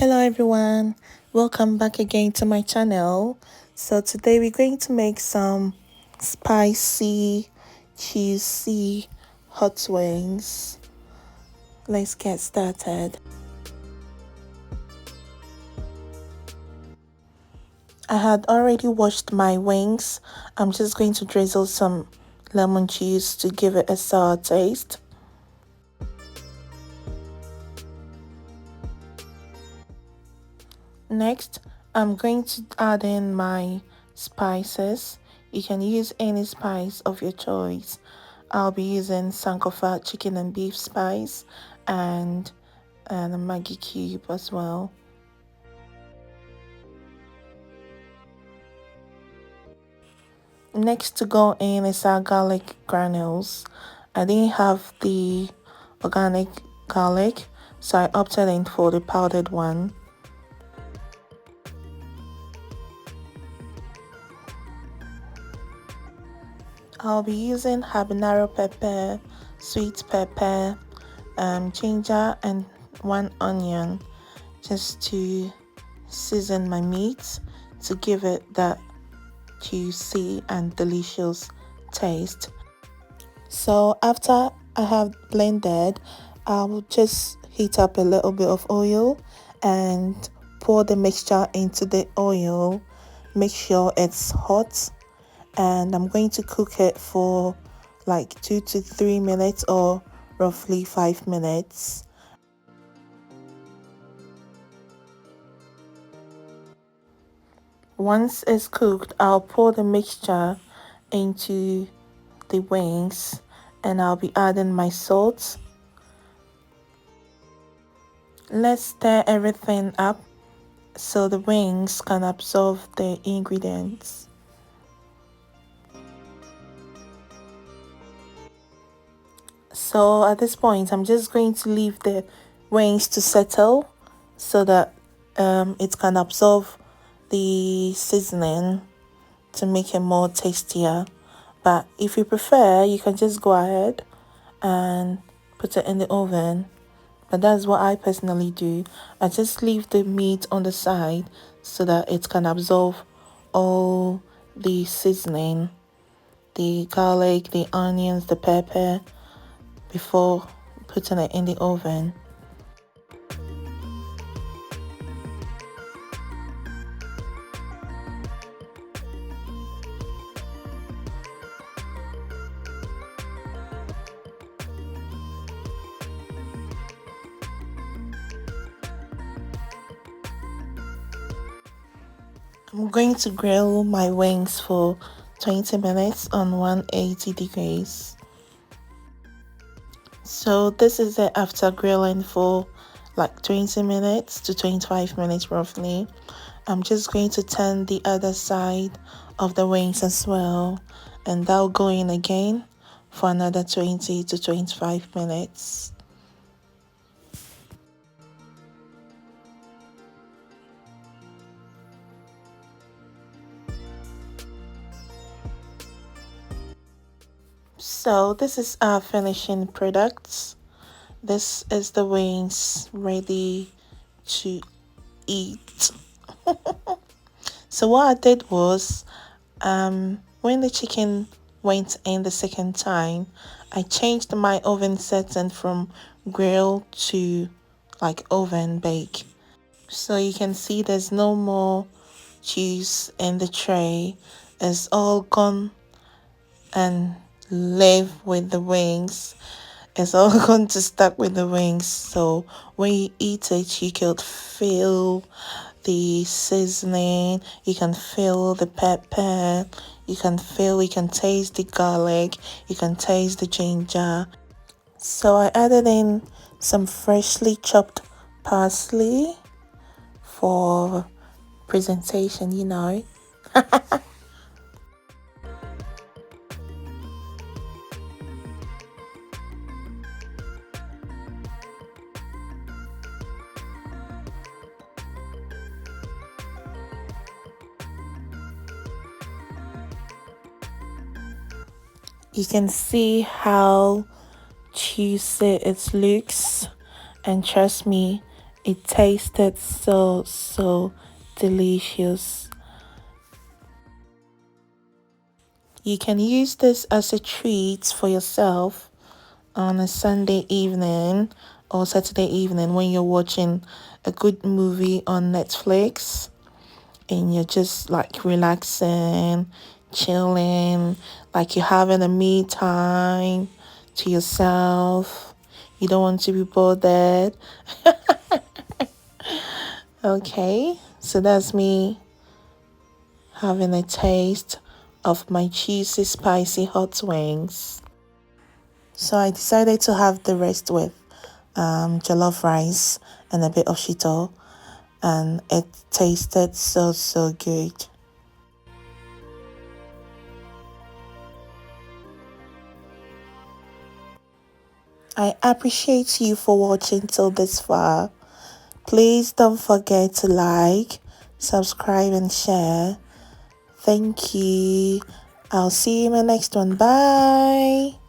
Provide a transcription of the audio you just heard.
Hello everyone, welcome back again to my channel. So today we're going to make some spicy, cheesy hot wings. Let's get started. I had already washed my wings. I'm just going to drizzle some lemon juice to give it a sour taste. Next, I'm going to add in my spices. You can use any spice of your choice. I'll be using Sankofa chicken and beef spice and a Maggi cube as well. Next to go in is our garlic granules. I didn't have the organic garlic, so I opted in for the powdered one. I'll be using habanero pepper, sweet pepper, ginger and 1 onion just to season my meat to give it that juicy and delicious taste. So after I have blended, I will just heat up a little bit of oil and pour the mixture into the oil. Make sure it's hot, and I'm going to cook it for like 2 to 3 minutes or roughly 5 minutes. Once it's cooked, I'll pour the mixture into the wings and I'll be adding my salt. Let's stir everything up so the wings can absorb the ingredients. So at this point, I'm just going to leave the wings to settle so that it can absorb the seasoning to make it more tastier. But if you prefer, you can just go ahead and put it in the oven. But that's what I personally do. I just leave the meat on the side so that it can absorb all the seasoning, the garlic, the onions, the pepper, before putting it in the oven. I'm going to grill my wings for 20 minutes on 180 degrees. So this is it after grilling for like 20 minutes to 25 minutes roughly. I'm just going to turn the other side of the wings as well, and that'll go in again for another 20 to 25 minutes. So this is our finishing products. This is the wings ready to eat. So what I did was, when the chicken went in the second time, I changed my oven setting from grill to like oven bake. So you can see there's no more juice in the tray. It's all gone and live with the wings. It's all going to stuck with the wings. So when you eat it, you could feel the seasoning, you can feel the pepper, you can taste the garlic, you can taste the ginger. So I added in some freshly chopped parsley for presentation, you know. You can see how juicy it looks, and trust me, It tasted so delicious. You can use this as a treat for yourself on a Sunday evening or Saturday evening when you're watching a good movie on Netflix and you're just like relaxing, chilling, like you're having a me time to yourself. You don't want to be bothered. Okay, so that's me having a taste of my cheesy, spicy hot wings. So I decided to have the rest with jollof rice and a bit of shito, and it tasted so good. I appreciate you for watching till this far. Please don't forget to like, subscribe, and share. Thank you. I'll see you in my next one. Bye.